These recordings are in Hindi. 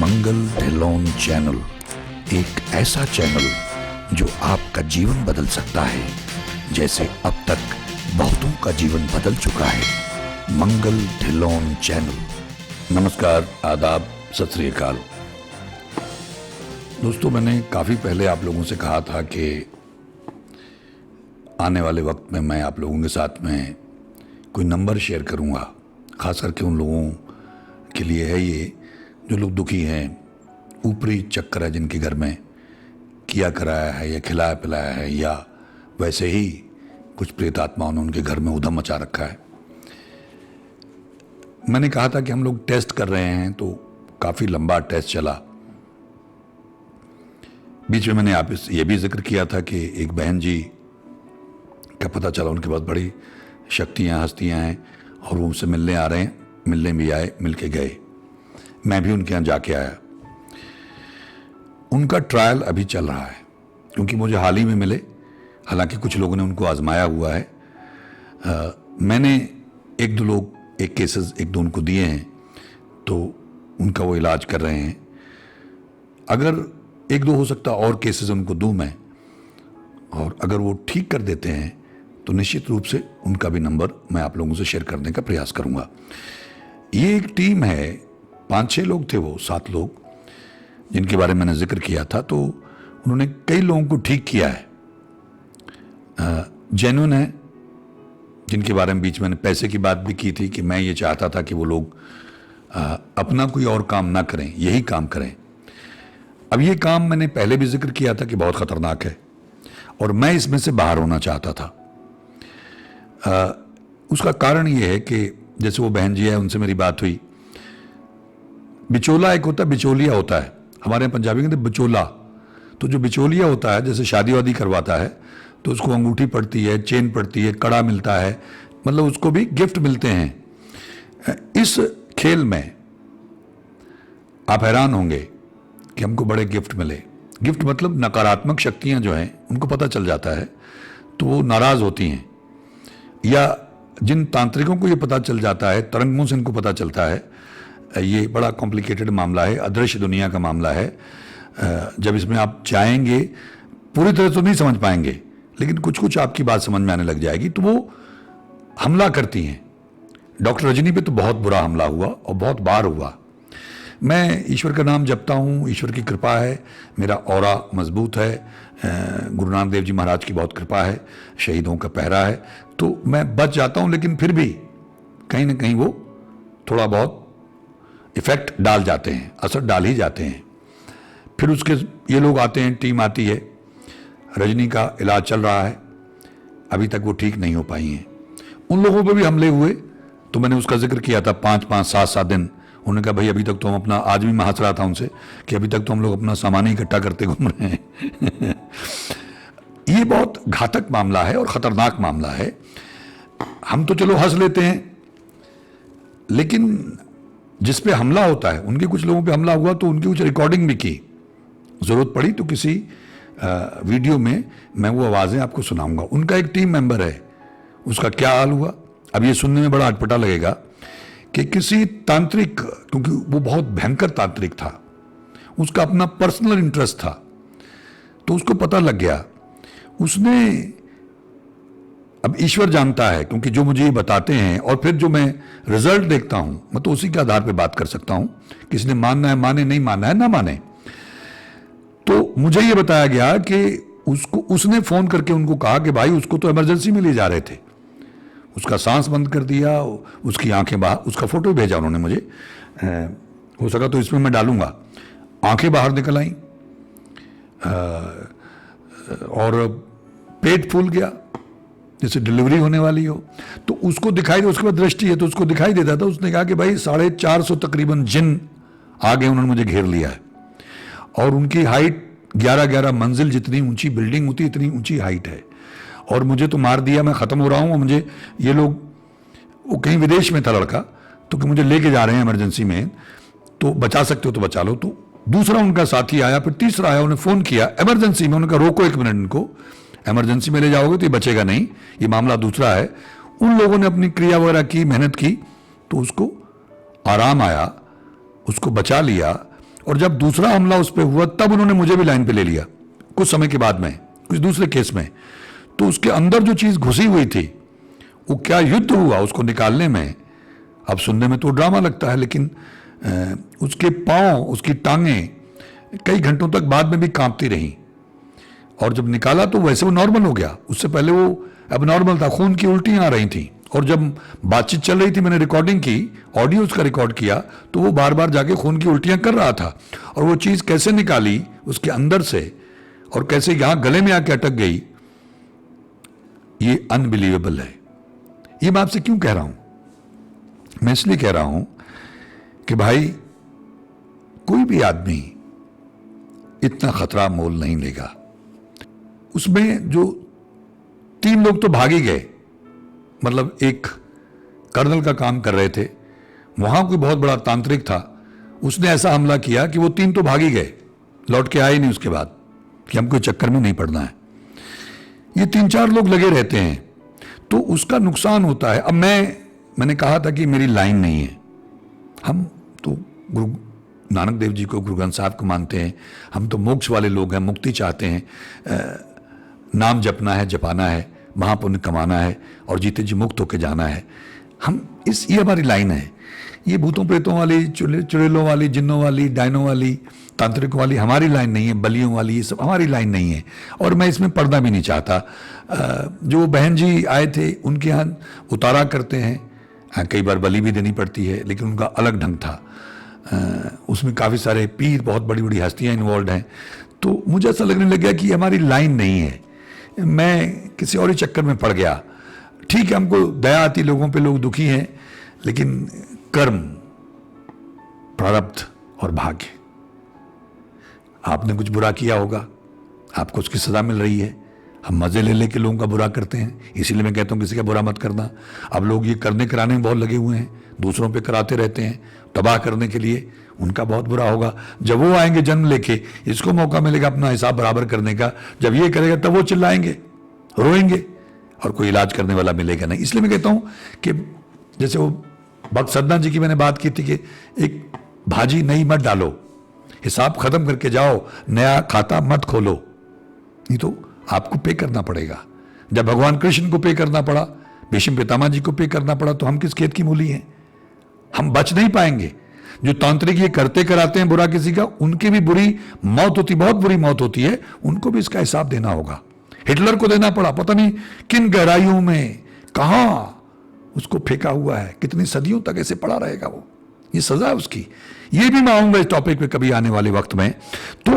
मंगल ढिल्लोन चैनल एक ऐसा चैनल जो आपका जीवन बदल सकता है, जैसे अब तक बहुतों का जीवन बदल चुका है। मंगल ढिल्लोन चैनल। नमस्कार, आदाब, सत श्री अकाल। दोस्तों, मैंने काफ़ी पहले आप लोगों से कहा था कि आने वाले वक्त में मैं आप लोगों के साथ में कोई नंबर शेयर करूंगा, खास करके उन लोगों के लिए है ये जो लोग दुखी हैं, ऊपरी चक्कर है जिनके घर में किया कराया है या खिलाया पिलाया है, या वैसे ही कुछ प्रेत आत्माओं ने उनके घर में उधम मचा रखा है। मैंने कहा था कि हम लोग टेस्ट कर रहे हैं, तो काफ़ी लंबा टेस्ट चला। बीच में मैंने ये भी जिक्र किया था कि एक बहन जी का पता चला उनके पास बड़ी शक्तियाँ हस्तियाँ हैं और वो उनसे मिलने आ रहे हैं। मिलने भी आए, मिल के गए, मैं भी उनके यहाँ जाके आया। उनका ट्रायल अभी चल रहा है, क्योंकि मुझे हाल ही में मिले। हालांकि कुछ लोगों ने उनको आजमाया हुआ है। मैंने एक दो केसेस उनको दिए हैं, तो उनका वो इलाज कर रहे हैं। अगर एक दो हो सकता और केसेस उनको दूं मैं, और अगर वो ठीक कर देते हैं तो निश्चित रूप से उनका भी नंबर मैं आप लोगों से शेयर करने का प्रयास करूंगा। ये एक टीम है, 5-6 लोग थे, वो 7 लोग जिनके बारे में मैंने जिक्र किया था। तो उन्होंने कई लोगों को ठीक किया है। जेन्युइन है, जिनके बारे में बीच में पैसे की बात भी की थी कि मैं ये चाहता था कि वो लोग अपना कोई और काम ना करें, यही काम करें। अब ये काम मैंने पहले भी जिक्र किया था कि बहुत खतरनाक है और मैं इसमें से बाहर होना चाहता था। उसका कारण ये है कि जैसे वो बहन जी है, उनसे मेरी बात हुई। बिचौला एक होता है, बिचौलिया होता है। हमारे यहाँ पंजाबी कहते बिचौला। तो जो बिचौलिया होता है, जैसे शादी वादी करवाता है तो उसको अंगूठी पड़ती है, चेन पड़ती है, कड़ा मिलता है, मतलब उसको भी गिफ्ट मिलते हैं। इस खेल में आप हैरान होंगे कि हमको बड़े गिफ्ट मिले। गिफ्ट मतलब नकारात्मक शक्तियां जो हैं उनको पता चल जाता है तो वो नाराज होती हैं, या जिन तांत्रिकों को ये पता चल जाता है, तरंगों से इनको पता चलता है। ये बड़ा कॉम्प्लिकेटेड मामला है, अदृश्य दुनिया का मामला है। जब इसमें आप जाएंगे पूरी तरह तो नहीं समझ पाएंगे, लेकिन कुछ कुछ आपकी बात समझ में आने लग जाएगी। तो वो हमला करती हैं। डॉक्टर रजनी पे तो बहुत बुरा हमला हुआ और बहुत बार हुआ। मैं ईश्वर का नाम जपता हूँ, ईश्वर की कृपा है, मेरा ऑरा मजबूत है, गुरु नानक देव जी महाराज की बहुत कृपा है, शहीदों का पहरा है, तो मैं बच जाता हूँ। लेकिन फिर भी कहीं ना कहीं वो थोड़ा बहुत इफेक्ट डाल जाते हैं, असर डाल ही जाते हैं। फिर उसके ये लोग आते हैं, टीम आती है। रजनी का इलाज चल रहा है, अभी तक वो ठीक नहीं हो पाई हैं। उन लोगों पर भी हमले हुए, तो मैंने उसका जिक्र किया था 5-5, 7-7 दिन। उन्होंने कहा भाई अभी तक तो हम अपना, आज भी मैं हंस रहा था उनसे कि अभी तक तो हम लोग अपना सामान ही इकट्ठा करते घूम रहे हैं। ये बहुत घातक मामला है और खतरनाक मामला है। हम तो चलो हंस लेते हैं, लेकिन जिस पे हमला होता है, उनके कुछ लोगों पे हमला हुआ तो उनकी कुछ रिकॉर्डिंग भी की। जरूरत पड़ी तो किसी वीडियो में मैं वो आवाज़ें आपको सुनाऊंगा। उनका एक टीम मेंबर है, उसका क्या हाल हुआ अब ये सुनने में बड़ा अटपटा लगेगा कि किसी तांत्रिक, क्योंकि वो बहुत भयंकर तांत्रिक था, उसका अपना पर्सनल इंटरेस्ट था, तो उसको पता लग गया। उसने, अब ईश्वर जानता है, क्योंकि जो मुझे ये बताते हैं और फिर जो मैं रिजल्ट देखता हूं, मैं तो उसी के आधार पे बात कर सकता हूं। किसी ने मानना है माने, नहीं मानना है ना माने। तो मुझे ये बताया गया कि उसने फोन करके उनको कहा कि भाई उसको तो इमरजेंसी में ले जा रहे थे, उसका सांस बंद कर दिया, उसकी आंखें बाहर, उसका फोटो भेजा उन्होंने मुझे, हो सका तो इसमें मैं डालूंगा। आंखें बाहर निकल आई और पेट फूल गया जैसे डिलीवरी होने वाली हो। तो उसको दिखाई दे, उसके बाद दृष्टि है तो उसको दिखाई देता था। उसने कहा कि भाई 450 तकरीबन जिन आ गए, उन्होंने मुझे घेर लिया है। और उनकी हाइट 11-11 मंजिल जितनी ऊंची बिल्डिंग होती इतनी ऊंची हाइट है। और मुझे तो मार दिया, मैं ख़त्म हो रहा हूँ। और मुझे ये लोग, वो कहीं विदेश में था लड़का, तो कि मुझे लेके जा रहे हैं इमरजेंसी में, तो बचा सकते हो तो बचा लो। तो दूसरा उनका साथी आया, फिर तीसरा आया, उन्हें फ़ोन किया इमरजेंसी में। उन्होंने कहा रोको 1 मिनट, इनको इमरजेंसी में ले जाओगे तो ये बचेगा नहीं, ये मामला दूसरा है। उन लोगों ने अपनी क्रिया वगैरह की, मेहनत की, तो उसको आराम आया, उसको बचा लिया। और जब दूसरा हमला उस पर हुआ तब उन्होंने मुझे भी लाइन पे ले लिया कुछ समय के बाद में, कुछ दूसरे केस में। तो उसके अंदर जो चीज घुसी हुई थी, वो क्या युद्ध हुआ उसको निकालने में। अब सुनने में तो ड्रामा लगता है, लेकिन उसके पांव, उसकी टांगें कई घंटों तक बाद में भी कांपती रहीं, और जब निकाला तो वैसे वो नॉर्मल हो गया। उससे पहले वो एबनॉर्मल था, खून की उल्टियां आ रही थी। और जब बातचीत चल रही थी, मैंने रिकॉर्डिंग की, ऑडियो उसका रिकॉर्ड किया, तो वो बार बार जाके खून की उल्टियां कर रहा था। और वो चीज कैसे निकाली उसके अंदर से और कैसे यहां गले में आके अटक गई, ये अनबिलीवेबल है। ये मैं आपसे क्यों कह रहा हूं? मैं इसलिए कह रहा हूं कि भाई कोई भी आदमी इतना खतरा मोल नहीं लेगा। उसमें जो 3 लोग तो भाग ही गए, मतलब एक कर्नल का काम कर रहे थे, वहां कोई बहुत बड़ा तांत्रिक था, उसने ऐसा हमला किया कि वो 3 तो भाग ही गए, लौट के आए नहीं उसके बाद कि हमको चक्कर में नहीं पड़ना है। ये 3-4 लोग लगे रहते हैं, तो उसका नुकसान होता है। अब मैंने कहा था कि मेरी लाइन नहीं है। हम तो गुरु नानक देव जी को, गुरु ग्रंथ साहब को मानते हैं, हम तो मोक्ष वाले लोग हैं, मुक्ति चाहते हैं, नाम जपना है, जपाना है, महापुण्य कमाना है और जीते जी मुक्त होके जाना है। ये हमारी लाइन है। ये भूतों प्रेतों वाली, चुड़ैलों वाली, जिन्नों वाली, डायनों वाली, तांत्रिकों वाली हमारी लाइन नहीं है, बलियों वाली, ये सब हमारी लाइन नहीं है। और मैं इसमें पढ़ना भी नहीं चाहता। जो बहन जी आए थे उनके यहाँ उतारा करते हैं, कई बार बलि भी देनी पड़ती है, लेकिन उनका अलग ढंग था। उसमें काफ़ी सारे पीर, बहुत बड़ी बड़ी हस्तियाँ इन्वॉल्व हैं। तो मुझे ऐसा लगने लग गया कि हमारी लाइन नहीं है, मैं किसी और ही चक्कर में पड़ गया। ठीक है, हमको दया आती लोगों पे, लोग दुखी हैं, लेकिन कर्म, प्रारब्ध और भाग्य, आपने कुछ बुरा किया होगा, आपको उसकी सजा मिल रही है। हम मजे ले लेके लोगों का बुरा करते हैं, इसीलिए मैं कहता हूं किसी का बुरा मत करना। अब लोग ये करने कराने में बहुत लगे हुए हैं, दूसरों पे कराते रहते हैं तबाह करने के लिए, उनका बहुत बुरा होगा। जब वो आएंगे जन्म लेके, इसको मौका मिलेगा अपना हिसाब बराबर करने का। जब ये करेगा तब वो चिल्लाएंगे, रोएंगे, और कोई इलाज करने वाला मिलेगा नहीं। इसलिए मैं कहता हूं कि जैसे वो भक्त सदना जी की मैंने बात की थी कि एक भाजी नई मत डालो, हिसाब खत्म करके जाओ, नया खाता मत खोलो, नहीं तो आपको पे करना पड़ेगा। जब भगवान कृष्ण को पे करना पड़ा, भीष्म पितामह जी को पे करना पड़ा, तो हम किस खेत की मूली हैं? हम बच नहीं पाएंगे। जो तांत्रिक ये करते कराते हैं बुरा किसी का, उनकी भी बुरी मौत होती, बहुत बुरी मौत होती है, उनको भी इसका हिसाब देना होगा। हिटलर को देना पड़ा, पता नहीं किन गहराइयों में, कहां उसको फेंका हुआ है, कितनी सदियों तक ऐसे पड़ा रहेगा वो, ये सजा है उसकी। ये भी मैं आऊंगा इस टॉपिक पे कभी आने वाले वक्त में। तो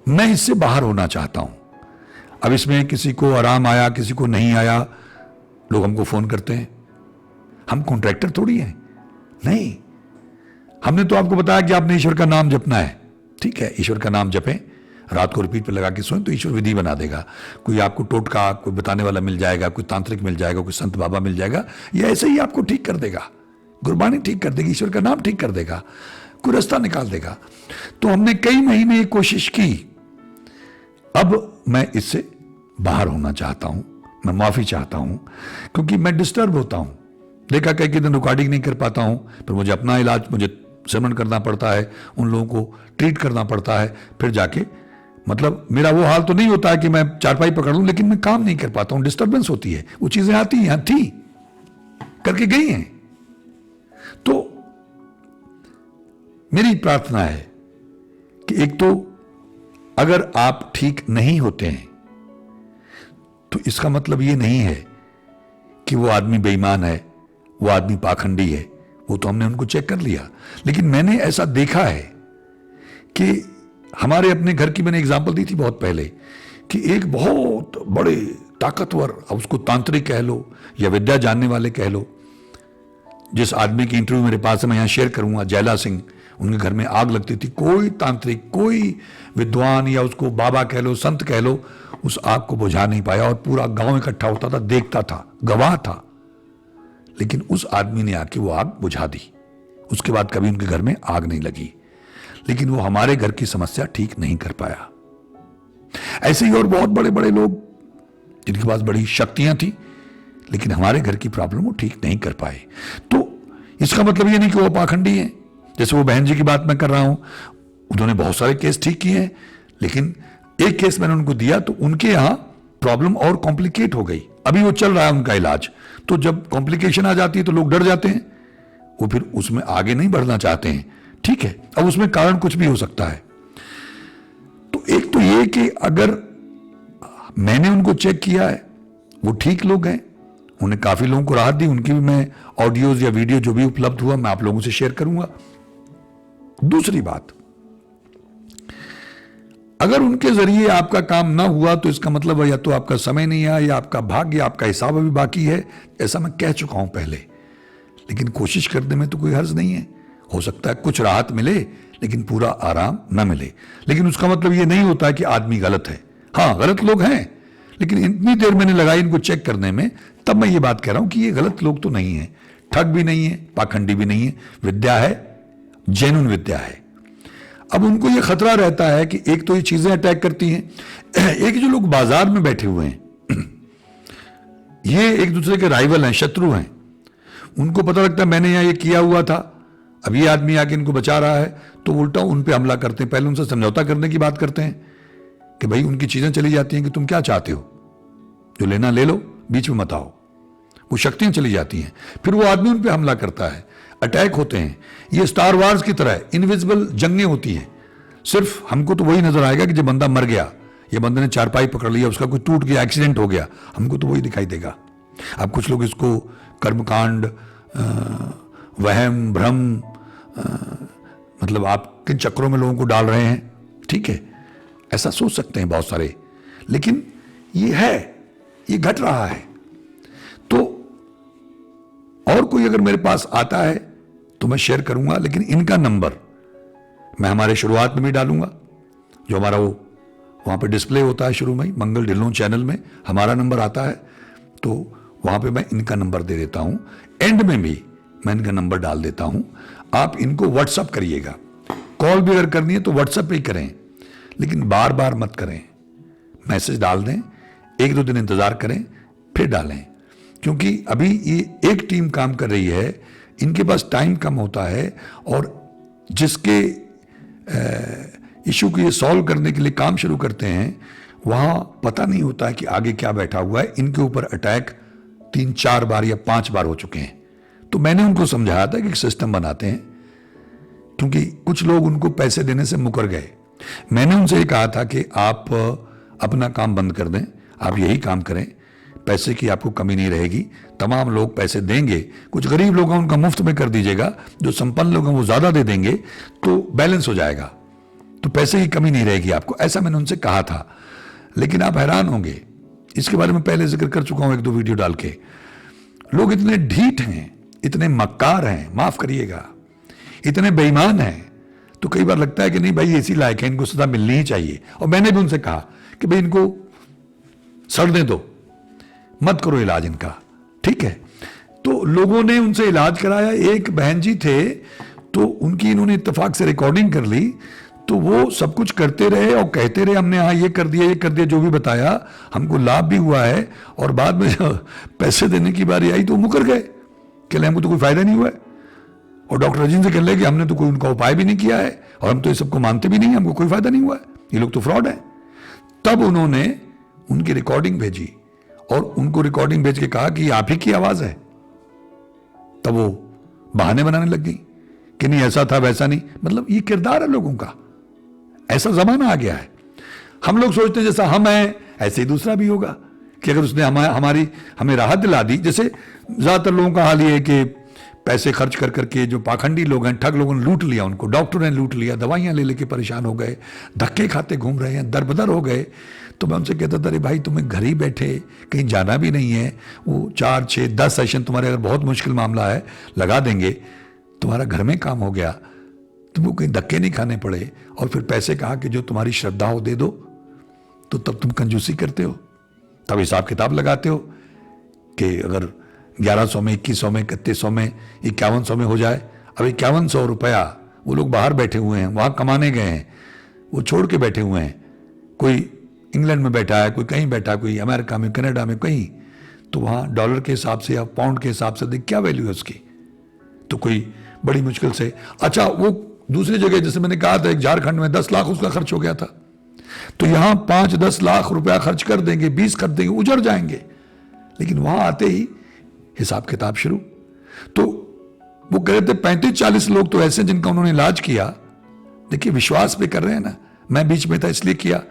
मैं इससे बाहर होना चाहता हूं। अब इसमें किसी को आराम आया, किसी को नहीं आया, लोग हमको फोन करते हैं। हम कॉन्ट्रैक्टर थोड़ी हैं, नहीं। हमने तो आपको बताया कि आपने ईश्वर का नाम जपना है, ठीक है, ईश्वर का नाम जपें, रात को रिपीट पे लगा के सोएं तो ईश्वर विधि बना देगा। कोई आपको टोटका कोई बताने वाला मिल जाएगा, कोई तांत्रिक मिल जाएगा, कोई संत बाबा मिल जाएगा, या ऐसे ही आपको ठीक कर देगा, गुरबानी ठीक कर देगी, ईश्वर का नाम ठीक कर देगा, कोई रास्ता निकाल देगा। तो हमने कई महीने ये कोशिश की। अब मैं इससे बाहर होना चाहता हूं, मैं माफी चाहता हूं, क्योंकि मैं डिस्टर्ब होता हूं। देखा कई दिन रिकॉर्डिंग नहीं कर पाता हूं, फिर मुझे अपना इलाज, मुझे सेवन करना पड़ता है, उन लोगों को ट्रीट करना पड़ता है, फिर जाके, मतलब मेरा वो हाल तो नहीं होता है कि मैं चारपाई पकड़ लूं, लेकिन मैं काम नहीं कर पाता हूं, डिस्टर्बेंस होती है। वो चीजें आती हैं, थी, करके गई हैं। तो मेरी प्रार्थना है कि एक तो अगर आप ठीक नहीं होते हैं तो इसका मतलब ये नहीं है कि वो आदमी बेईमान है, वो आदमी पाखंडी है, वो तो हमने उनको चेक कर लिया। लेकिन मैंने ऐसा देखा है कि हमारे अपने घर की मैंने एग्जांपल दी थी बहुत पहले, कि एक बहुत बड़े ताकतवर, अब उसको तांत्रिक कह लो या विद्या जानने वाले कह लो, जिस आदमी की इंटरव्यू मेरे पास है, मैं यहां शेयर करूंगा, जयला सिंह, उनके घर में आग लगती थी, कोई तांत्रिक, कोई विद्वान या उसको बाबा कह लो, संत कह लो, उस आग को बुझा नहीं पाया, और पूरा गांव इकट्ठा होता था, देखता था, गवाह था, लेकिन उस आदमी ने आके वो आग बुझा दी। उसके बाद कभी उनके घर में आग नहीं लगी, लेकिन वो हमारे घर की समस्या ठीक नहीं कर पाया। ऐसे ही और बहुत बड़े बड़े लोग जिनके पास बड़ी शक्तियां थी, लेकिन हमारे घर की प्रॉब्लम वो ठीक नहीं कर पाए। तो इसका मतलब ये नहीं कि वो पाखंडी हैं, जैसे वो बहन जी की बात मैं कर रहा हूं, उन्होंने बहुत सारे केस ठीक किए हैं, लेकिन एक केस मैंने उनको दिया तो उनके यहां प्रॉब्लम और कॉम्प्लिकेट हो गई। अभी वो चल रहा है उनका इलाज, तो जब कॉम्प्लिकेशन आ जाती है तो लोग डर जाते हैं, वो फिर उसमें आगे नहीं बढ़ना चाहते हैं। ठीक है, अब उसमें कारण कुछ भी हो सकता है। तो एक तो ये कि अगर मैंने उनको चेक किया है, वो ठीक लोग हैं, उन्हें काफी लोगों को राहत दी, उनकी भी मैं ऑडियोज या वीडियो जो भी उपलब्ध हुआ मैं आप लोगों से शेयर करूंगा। दूसरी बात, अगर उनके जरिए आपका काम ना हुआ तो इसका मतलब है या तो आपका समय नहीं आया, या आपका भाग्य, आपका हिसाब अभी बाकी है। ऐसा मैं कह चुका हूं पहले, लेकिन कोशिश करने में तो कोई हर्ज नहीं है। हो सकता है कुछ राहत मिले लेकिन पूरा आराम ना मिले, लेकिन उसका मतलब ये नहीं होता है कि आदमी गलत है। हाँ, गलत लोग हैं, लेकिन इतनी देर मैंने लगाई इनको चेक करने में, तब मैं ये बात कह रहा हूं कि ये गलत लोग तो नहीं है, ठग भी नहीं है, पाखंडी भी नहीं है, विद्या है, जेन्युइन विद्या है। अब उनको ये खतरा रहता है कि एक तो ये चीजें अटैक करती हैं, एक जो लोग बाजार में बैठे हुए हैं ये एक दूसरे के राइवल हैं, शत्रु हैं। उनको पता लगता है मैंने यहां ये किया हुआ था, अब ये आदमी आके इनको बचा रहा है, तो उल्टा उन पे हमला करते हैं। पहले उनसे समझौता करने की बात करते हैं कि भाई उनकी चीजें चली जाती हैं कि तुम क्या चाहते हो, जो लेना ले लो, बीच में मत आओ। वो शक्तियां चली जाती हैं, फिर वो आदमी उन पे हमला करता है, अटैक होते हैं। ये स्टार वार्स की तरह इनविजिबल जंगें होती हैं। सिर्फ हमको तो वही नजर आएगा कि जब बंदा मर गया, ये बंदे ने चारपाई पकड़ लिया, उसका कोई टूट गया, एक्सीडेंट हो गया, हमको तो वही दिखाई देगा। अब कुछ लोग इसको कर्मकांड, वहम, भ्रम, मतलब आप किन चक्रों में लोगों को डाल रहे हैं, ठीक है, ऐसा सोच सकते हैं बहुत सारे, लेकिन ये है, ये घट रहा है। तो और कोई अगर मेरे पास आता है तो मैं शेयर करूंगा, लेकिन इनका नंबर मैं हमारे शुरुआत में भी डालूंगा, जो हमारा वो वहां पे डिस्प्ले होता है शुरू में ही, मंगल ढिल्लों चैनल में हमारा नंबर आता है, तो वहां पे मैं इनका नंबर दे देता हूं। एंड में भी मैं इनका नंबर डाल देता हूं, आप इनको व्हाट्सअप करिएगा। कॉल भी अगर करनी है तो व्हाट्सअप पे ही करें, लेकिन बार बार मत करें। मैसेज डाल दें, एक दो दिन इंतजार करें, फिर डालें, क्योंकि अभी ये एक टीम काम कर रही है, इनके पास टाइम कम होता है, और जिसके इशू को ये सॉल्व करने के लिए काम शुरू करते हैं, वहां पता नहीं होता है कि आगे क्या बैठा हुआ है। इनके ऊपर अटैक 3-4 बार या 5 बार हो चुके हैं। तो मैंने उनको समझाया था कि एक सिस्टम बनाते हैं, क्योंकि कुछ लोग उनको पैसे देने से मुकर गए। मैंने उनसे ये कहा था कि आप अपना काम बंद कर दें, आप यही काम करें, पैसे की आपको कमी नहीं रहेगी, तमाम लोग पैसे देंगे, कुछ गरीब लोग हैं उनका मुफ्त में कर दीजिएगा, जो संपन्न लोग हैं वो ज्यादा दे देंगे, तो बैलेंस हो जाएगा, तो पैसे की कमी नहीं रहेगी आपको। ऐसा मैंने उनसे कहा था, लेकिन आप हैरान होंगे, इसके बारे में पहले जिक्र कर चुका हूं एक दो वीडियो डाल के। लोग इतने ढीठ हैं, इतने मक्कार हैं, माफ करिएगा, इतने बेईमान हैं, तो कई बार लगता है कि नहीं भाई ऐसी लायक है, इनको सजा मिलनी ही चाहिए। और मैंने भी उनसे कहा कि भाई इनको सड़ने दो, मत करो इलाज इनका, ठीक है। तो लोगों ने उनसे इलाज कराया। एक बहन जी थे, तो उनकी इन्होंने इत्तेफाक से रिकॉर्डिंग कर ली, तो वो सब कुछ करते रहे और कहते रहे हमने हाँ ये कर दिया, ये कर दिया, जो भी बताया हमको लाभ भी हुआ है। और बाद में जब पैसे देने की बारी आई तो मुकर गए, कहले हमको तो कोई फायदा नहीं हुआ है। और डॉक्टर अजीम से कह ले कि हमने तो कोई उनका उपाय भी नहीं किया है, और हम तो ये सबको मानते भी नहीं, हमको कोई फायदा नहीं हुआ है, ये लोग तो फ्रॉड है। तब उन्होंने उनकी रिकॉर्डिंग भेजी, और उनको रिकॉर्डिंग भेज के कहा कि आप ही की आवाज है। तब वो बहाने बनाने लग गई कि नहीं ऐसा था, वैसा नहीं। मतलब ये किरदार है लोगों का, ऐसा जमाना आ गया है। हम लोग सोचते हैं जैसा हम हैं ऐसे ही दूसरा भी होगा, कि अगर उसने हमें राहत दिला दी। जैसे ज्यादातर लोगों का हाल ये है कि पैसे खर्च कर करके जो पाखंडी लोग हैं, ठग लोगों ने लूट लिया उनको, डॉक्टरों ने लूट लिया, दवाइयां ले लेके परेशान हो गए, धक्के खाते घूम रहे हैं, दरबदर हो गए। तो मैं उनसे कहता था, अरे भाई तुम्हें घर ही बैठे कहीं जाना भी नहीं है, वो 4, 6, 10 सेशन तुम्हारे अगर बहुत मुश्किल मामला है लगा देंगे, तुम्हारा घर में काम हो गया, तुमको कहीं धक्के नहीं खाने पड़े। और फिर पैसे कहा कि जो तुम्हारी श्रद्धा हो दे दो, तो तब तुम कंजूसी करते हो, तब हिसाब किताब लगाते हो कि अगर 1100 में, 2100 में, 3100 में, 5100 में हो जाए। अब 5100 रुपया वो लोग बाहर बैठे हुए हैं, वहां कमाने गए हैं, वो छोड़ के बैठे हुए हैं। कोई इंग्लैंड में बैठा है, कोई कहीं बैठा है, कोई अमेरिका में, कनाडा में, कहीं, तो वहां डॉलर के हिसाब से या पाउंड के हिसाब से देख क्या वैल्यू है उसकी। तो कोई बड़ी मुश्किल से। अच्छा, वो दूसरी जगह जैसे मैंने कहा था, एक झारखंड में 10 लाख उसका खर्च हो गया था, तो यहां 5-10 लाख रुपया खर्च कर देंगे, 20 कर देंगे, उजड़ जाएंगे। लेकिन वहां आते ही हिसाब किताब शुरू। तो वो कह रहे थे 35-40 लोग तो ऐसे जिनका उन्होंने इलाज किया। देखिए, विश्वास पे कर रहे हैं ना, मैं बीच में था इसलिए किया।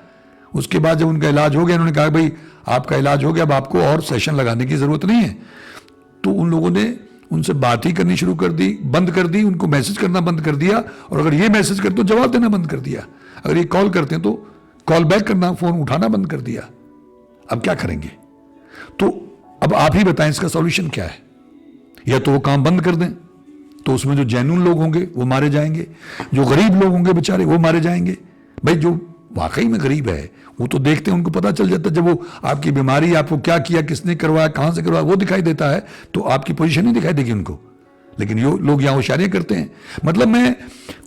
उसके बाद जब उनका इलाज हो गया, उन्होंने कहा भाई आपका इलाज हो गया, अब आपको और सेशन लगाने की जरूरत नहीं है। तो उन लोगों ने उनसे बात ही करनी शुरू कर दी, बंद कर दी, उनको मैसेज करना बंद कर दिया, और अगर ये मैसेज करते तो जवाब देना बंद कर दिया, अगर ये कॉल करते हैं तो कॉल बैक करना, फोन उठाना बंद कर दिया। अब क्या करेंगे? तो अब आप ही बताएं इसका सॉल्यूशन क्या है? या तो वो काम बंद कर दें, तो उसमें जो जेन्युइन लोग होंगे वो मारे जाएंगे, जो गरीब लोग होंगे बेचारे वो मारे जाएंगे। भाई जो वाकई में गरीब है वो तो देखते हैं, उनको पता चल जाता है, जब वो आपकी बीमारी, आपको क्या किया, किसने करवाया, कहां से करवाया, वो दिखाई देता है, तो आपकी पोजीशन नहीं दिखाई देगी उनको। लेकिन यो लोग यहां होशियारियां करते हैं। मतलब मैं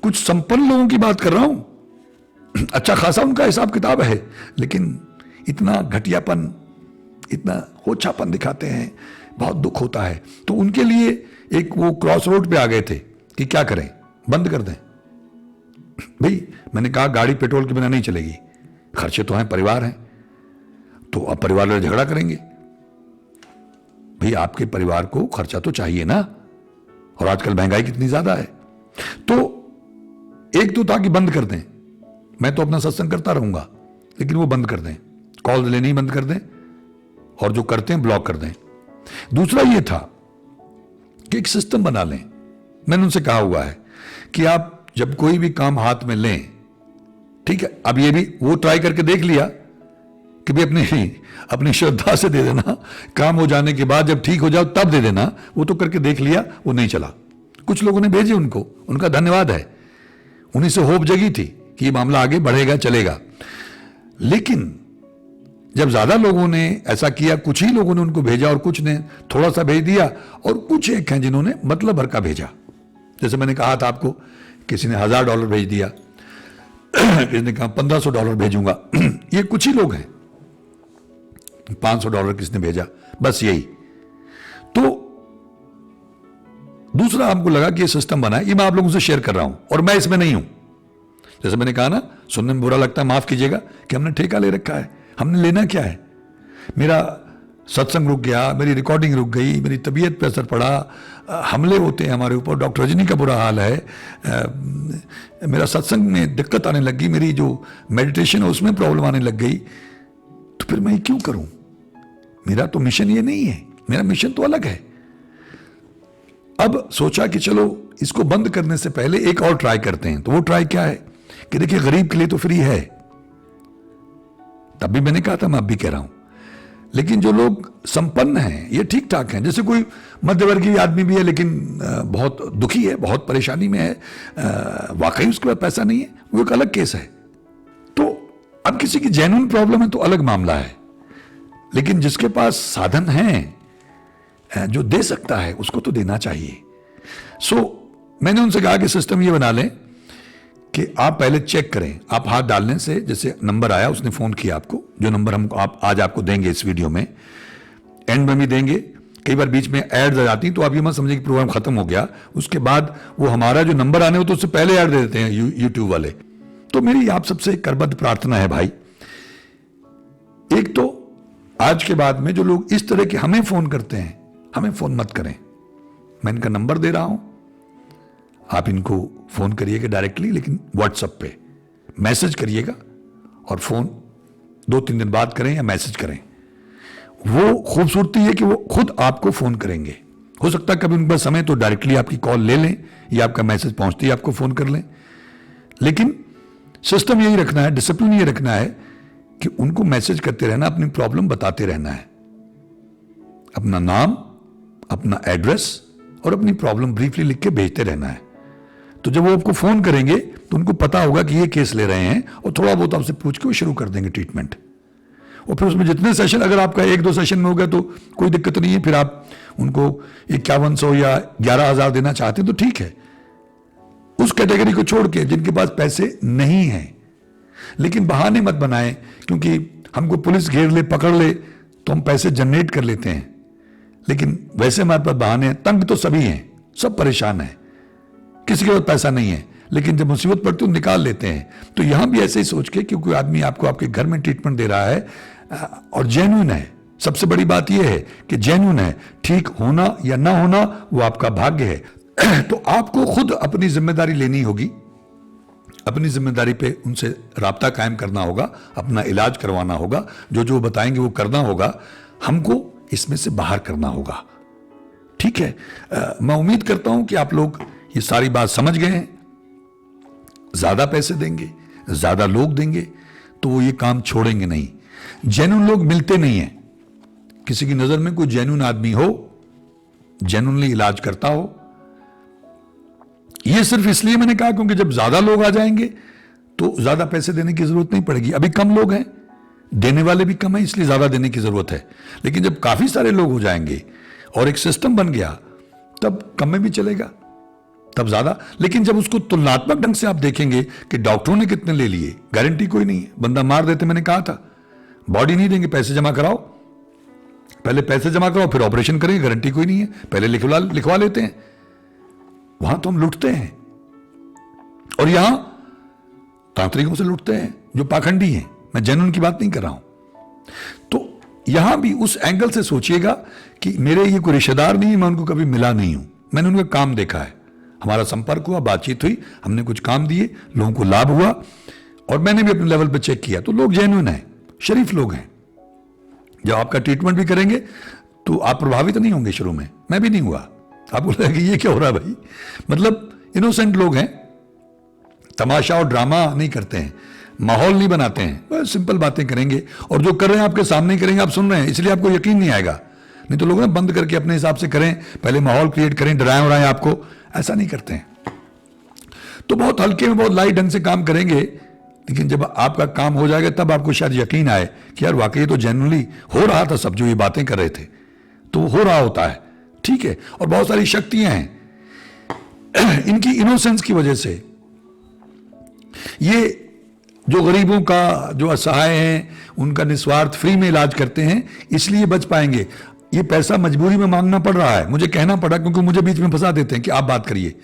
कुछ संपन्न लोगों की बात कर रहा हूं, अच्छा खासा उनका हिसाब किताब है, लेकिन इतना घटियापन, इतना होछापन दिखाते हैं, बहुत दुख होता है। तो उनके लिए एक वो क्रॉस रोड पे आ गए थे कि क्या करें, बंद कर दें। भाई मैंने कहा गाड़ी पेट्रोल के बिना नहीं चलेगी, खर्चे तो हैं, परिवार हैं, तो अब परिवार वाले झगड़ा करेंगे। भाई आपके परिवार को खर्चा तो चाहिए ना, और आजकल महंगाई कितनी ज्यादा है। तो एक तो था कि बंद कर दें, मैं तो अपना सत्संग करता रहूंगा, लेकिन वो बंद कर दें, कॉल लेनी बंद कर दें, और जो करते हैं ब्लॉक कर दें। दूसरा ये था कि एक सिस्टम बना लें। मैंने उनसे कहा हुआ है कि आप जब कोई भी काम हाथ में लें, ठीक है, अब ये भी वो ट्राई करके देख लिया कि भाई अपनी श्रद्धा से दे देना, काम हो जाने के बाद जब ठीक हो जाओ तब दे देना, वो तो करके देख लिया, वो नहीं चला। कुछ लोगों ने भेजे उनको, उनका धन्यवाद है, उन्हीं से होप जगी थी कि ये मामला आगे बढ़ेगा, चलेगा। लेकिन जब ज्यादा लोगों ने ऐसा किया, कुछ ही लोगों ने उनको भेजा और कुछ ने थोड़ा सा भेज दिया, और कुछ एक हैं जिन्होंने मतलब भर का भेजा। जैसे मैंने कहा था आपको, किसी ने $1000 भेज दिया, किसी ने कहा $1500 भेजूंगा, ये कुछ ही लोग हैं। $500 किसने भेजा, बस यही। तो दूसरा हमको लगा कि ये सिस्टम बना है, ये मैं आप लोगों से शेयर कर रहा हूं, और मैं इसमें नहीं हूं। जैसे मैंने कहा ना, सुनने में बुरा लगता है, माफ कीजिएगा, कि हमने ठेका ले रखा है। हमने लेना क्या है? मेरा सत्संग रुक गया, मेरी रिकॉर्डिंग रुक गई, मेरी तबीयत पे असर पड़ा, हमले होते हैं हमारे ऊपर, डॉक्टर रजनी का बुरा हाल है, मेरा सत्संग में दिक्कत आने लग गई, मेरी जो मेडिटेशन है उसमें प्रॉब्लम आने लग गई, तो फिर मैं क्यों करूं? मेरा तो मिशन ये नहीं है, मेरा मिशन तो अलग है। अब सोचा कि चलो इसको बंद करने से पहले एक और ट्राई करते हैं। तो वो ट्राई क्या है कि देखिए, गरीब के लिए तो फ्री है, तब भी मैंने कहा था, मैं अब भी कह रहा हूं। लेकिन जो लोग संपन्न हैं, ये ठीक ठाक हैं, जैसे कोई मध्यवर्गीय आदमी भी है लेकिन बहुत दुखी है, बहुत परेशानी में है, वाकई उसके पास पैसा नहीं है, वो एक अलग केस है। तो अब किसी की जेन्युइन प्रॉब्लम है तो अलग मामला है, लेकिन जिसके पास साधन हैं, जो दे सकता है, उसको तो देना चाहिए। मैंने उनसे कहा कि सिस्टम ये बना लें कि आप पहले चेक करें, आप हाथ डालने से, जैसे नंबर आया, उसने फोन किया आपको, जो नंबर हम आज आपको देंगे इस वीडियो में, एंड में भी देंगे। कई बार बीच में एड्स आ जाती, तो आप ये मत समझिए कि प्रोग्राम खत्म हो गया, उसके बाद वो हमारा जो नंबर आने हो तो उससे पहले ऐड दे देते हैं यूट्यूब वाले। तो मेरी आप सबसे करबद्ध प्रार्थना है भाई, एक तो आज के बाद में जो लोग इस तरह के हमें फोन करते हैं, हमें फोन मत करें। मैं इनका नंबर दे रहा हूं, आप इनको फोन करिएगा डायरेक्टली, लेकिन व्हाट्सएप पे मैसेज करिएगा, और फोन 2-3 दिन बाद करें या मैसेज करें। वो खूबसूरती है कि वो खुद आपको फोन करेंगे। हो सकता है कभी उनके पास समय तो डायरेक्टली आपकी कॉल ले लें, या आपका मैसेज पहुंचते ही आपको फोन कर लें। लेकिन सिस्टम यही रखना है, डिसिप्लिन ये रखना है कि उनको मैसेज करते रहना, अपनी प्रॉब्लम बताते रहना है, अपना नाम, अपना एड्रेस और अपनी प्रॉब्लम ब्रीफली लिख के भेजते रहना है। तो जब वो आपको फोन करेंगे तो उनको पता होगा कि ये केस ले रहे हैं, और थोड़ा बहुत आपसे पूछ के वो शुरू कर देंगे ट्रीटमेंट। और फिर उसमें जितने सेशन, अगर आपका 1-2 सेशन में हो गया तो कोई दिक्कत नहीं है, फिर आप उनको 5100 या 11,000 देना चाहते हैं तो ठीक है। उस कैटेगरी को छोड़ के जिनके पास पैसे नहीं हैं, लेकिन बहाने मत बनाएं, क्योंकि हमको पुलिस घेर ले, पकड़ ले तो हम पैसे जनरेट कर लेते हैं, लेकिन वैसे हमारे पास बहाने हैं। तंग तो सभी हैं, सब परेशान हैं, किसी के पास पैसा नहीं है, लेकिन जब मुसीबत पड़ती है तो निकाल लेते हैं। तो यहां भी ऐसे ही सोच के कि कोई आदमी आपको आपके घर में ट्रीटमेंट दे रहा है और जेन्युइन है, सबसे बड़ी बात यह है कि जेन्युइन है, ठीक होना या ना होना वो आपका भाग्य है। तो आपको खुद अपनी जिम्मेदारी लेनी होगी, अपनी जिम्मेदारी पे उनसे राब्ता कायम करना होगा, अपना इलाज करवाना होगा, जो जो बताएंगे वो करना होगा, हमको इसमें से बाहर करना होगा। ठीक है, मैं उम्मीद करता हूं कि आप लोग ये सारी बात समझ गए हैं। ज्यादा पैसे देंगे, ज्यादा लोग देंगे तो वो ये काम छोड़ेंगे नहीं। जेन्युइन लोग मिलते नहीं हैं। किसी की नजर में कोई जेन्युइन आदमी हो, जेन्युइनली इलाज करता हो, ये सिर्फ इसलिए मैंने कहा क्योंकि जब ज्यादा लोग आ जाएंगे तो ज्यादा पैसे देने की जरूरत नहीं पड़ेगी। अभी कम लोग हैं, देने वाले भी कम है, इसलिए ज्यादा देने की जरूरत है। लेकिन जब काफी सारे लोग हो जाएंगे और एक सिस्टम बन गया, तब कम में भी चलेगा, तब ज्यादा। लेकिन जब उसको तुलनात्मक ढंग से आप देखेंगे कि डॉक्टरों ने कितने ले लिए, गारंटी कोई नहीं है, बंदा मार देते, मैंने कहा था। बॉडी नहीं देंगे, पैसे जमा कराओ, पहले पैसे जमा कराओ फिर ऑपरेशन करेंगे, गारंटी कोई नहीं है, पहले लिखवा लेते हैं। वहां तो हम लुटते हैं और यहां तांत्रिकों से लुटते हैं जो पाखंडी हैं। मैं जेन्युइन की बात नहीं कर रहा हूं। तो यहां भी उस एंगल से सोचिएगा कि मेरे ये कोई रिश्तेदार नहीं है, मैं उनको कभी मिला नहीं हूं, मैंने उनका काम देखा है, हमारा संपर्क हुआ, बातचीत हुई, हमने कुछ काम दिए, लोगों को लाभ हुआ और मैंने भी अपने लेवल पे चेक किया तो लोग जेन्युइन हैं, शरीफ लोग हैं। जब आपका ट्रीटमेंट भी करेंगे तो आप प्रभावित नहीं होंगे शुरू में, मैं भी नहीं हुआ। आपको लगेगा कि ये क्या हो रहा है भाई, मतलब इनोसेंट लोग हैं, तमाशा और ड्रामा नहीं करते हैं, माहौल नहीं बनाते हैं, बस सिंपल बातें करेंगे और जो कर रहे हैं आपके सामने ही करेंगे, आप सुन रहे हैं इसलिए आपको यकीन नहीं आएगा। नहीं तो लोग ना बंद करके अपने हिसाब से करें, पहले माहौल क्रिएट करें, डराएं उड़ाएं आपको, ऐसा नहीं करते हैं। तो बहुत हल्के में, बहुत लाइट ढंग से काम करेंगे, लेकिन जब आपका काम हो जाएगा तब आपको शायद यकीन आए कि यार वाकई तो जेन्युइनली हो रहा था सब जो ये बातें कर रहे थे, तो हो रहा होता है। ठीक है, और बहुत सारी शक्तियां हैं इनकी इनोसेंस की वजह से। ये जो गरीबों का, जो असहाय हैं, उनका निस्वार्थ फ्री में इलाज करते हैं, इसलिए बच पाएंगे। ये पैसा मजबूरी में मांगना पड़ रहा है, मुझे कहना पड़ा क्योंकि मुझे बीच में फंसा देते हैं कि आप बात करिए,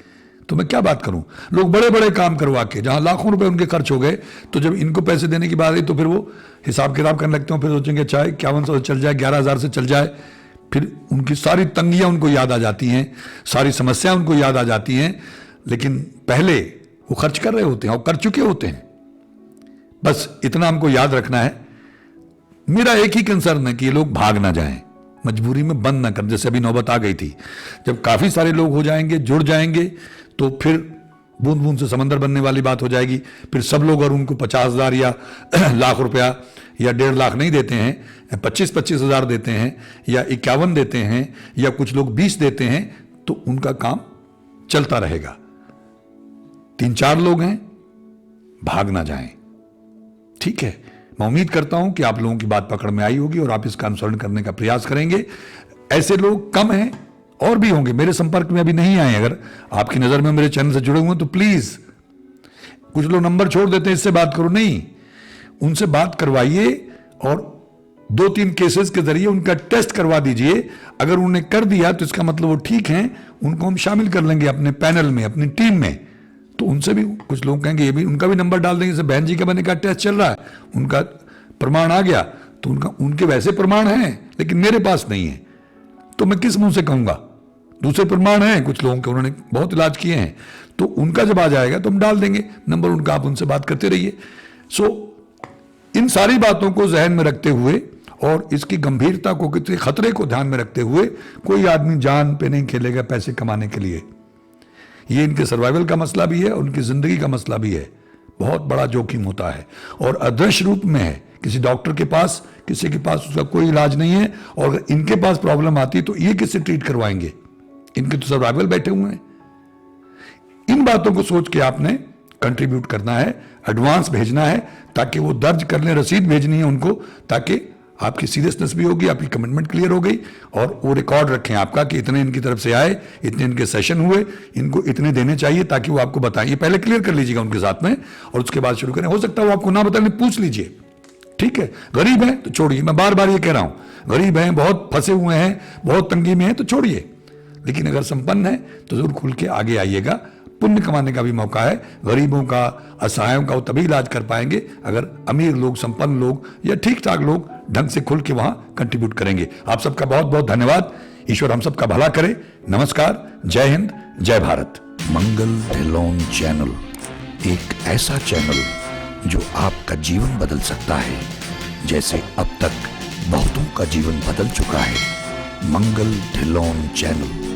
तो मैं क्या बात करूं। लोग बड़े बड़े काम करवा के जहां लाखों रुपए उनके खर्च हो गए, तो जब इनको पैसे देने की बात आई तो फिर वो हिसाब किताब करने लगते हैं, फिर सोचेंगे चाहे 5100 से चल जाए, 11,000 से चल जाए, फिर उनकी सारी तंगियां उनको याद आ जाती हैं, सारी समस्याएं उनको याद आ जाती हैं, लेकिन पहले वो खर्च कर रहे होते हैं और कर चुके होते हैं। बस इतना हमको याद रखना है। मेरा एक ही कंसर्न है कि ये लोग भाग ना जाएं, मजबूरी में बंद ना कर, जैसे अभी नौबत आ गई थी। जब काफी सारे लोग हो जाएंगे, जुड़ जाएंगे, तो फिर बूंद बूंद से समंदर बनने वाली बात हो जाएगी। फिर सब लोग और उनको 50,000 या लाख रुपया या 1.5 लाख नहीं देते हैं, 25-25 हजार देते हैं या 51 देते हैं या कुछ लोग 20 देते हैं, तो उनका काम चलता रहेगा। 3-4 लोग हैं, भाग ना जाएं। ठीक है, मैं उम्मीद करता हूं कि आप लोगों की बात पकड़ में आई होगी और आप इसका अनुसरण करने का प्रयास करेंगे। ऐसे लोग कम हैं, और भी होंगे, मेरे संपर्क में अभी नहीं आए। अगर आपकी नजर में मेरे चैनल से जुड़े हुए हैं तो प्लीज, कुछ लोग नंबर छोड़ देते हैं, इससे बात करो, नहीं, उनसे बात करवाइए और 2-3 केसेस के जरिए उनका टेस्ट करवा दीजिए। अगर उन्होंने कर दिया तो इसका मतलब वो ठीक हैं, उनको हम शामिल कर लेंगे अपने पैनल में, अपनी टीम में। तो उनसे भी कुछ लोग कहेंगे, ये भी उनका भी नंबर डाल देंगे, जैसे बहन जी का मैंने कहा टेस्ट चल रहा है, उनका प्रमाण आ गया, तो उनके वैसे प्रमाण हैं लेकिन मेरे पास नहीं है, तो मैं किस मुंह से कहूंगा। दूसरे प्रमाण हैं कुछ लोगों के, उन्होंने बहुत इलाज किए हैं, तो उनका जब आ जाएगा तो हम डाल देंगे नंबर उनका, आप उनसे बात करते रहिए। इन सारी बातों को जहन में रखते हुए और इसकी गंभीरता को, कितने खतरे को ध्यान में रखते हुए, कोई आदमी जान पे नहीं खेलेगा पैसे कमाने के लिए। ये इनके सर्वाइवल का मसला भी है, उनकी जिंदगी का मसला भी है। बहुत बड़ा जोखिम होता है और अदृश्य रूप में है। किसी डॉक्टर के पास, किसी के पास उसका कोई इलाज नहीं है, और अगर इनके पास प्रॉब्लम आती तो ये किससे ट्रीट करवाएंगे? इनके तो सर्वाइवल बैठे हुए हैं। इन बातों को सोच के आपने कंट्रीब्यूट करना है, एडवांस भेजना है, ताकि वो दर्ज कर लें, रसीद भेजनी है उनको, ताकि आपकी सीरियसनेस भी होगी, आपकी कमिटमेंट क्लियर हो गई, और वो रिकॉर्ड रखें आपका कि इतने इनकी तरफ से आए, इतने इनके सेशन हुए, इनको इतने देने चाहिए, ताकि वो आपको बताएं। ये पहले क्लियर कर लीजिएगा उनके साथ में, और उसके बाद शुरू करें। हो सकता है वो आपको ना बताने, पूछ लीजिए। ठीक है, गरीब हैं तो छोड़िए, मैं बार बार ये कह रहा हूं, गरीब हैं, बहुत फंसे हुए हैं, बहुत तंगी में हैं तो छोड़िए। लेकिन अगर संपन्न है तो जरूर खुल के आगे आइएगा, पुण्य कमाने का भी मौका है। गरीबों का, असहायों का वो तभी इलाज कर पाएंगे अगर अमीर लोग, संपन्न लोग या ठीक ठाक लोग ढंग से खुल के वहां कंट्रीब्यूट करेंगे। आप सबका बहुत बहुत धन्यवाद। ईश्वर हम सबका भला करे। नमस्कार, जय हिंद, जय भारत। मंगल ढिल्लोन चैनल एक ऐसा चैनल जो आपका जीवन बदल सकता है, जैसे अब तक बहुतों का जीवन बदल चुका है। मंगल ढिल्लोन चैनल।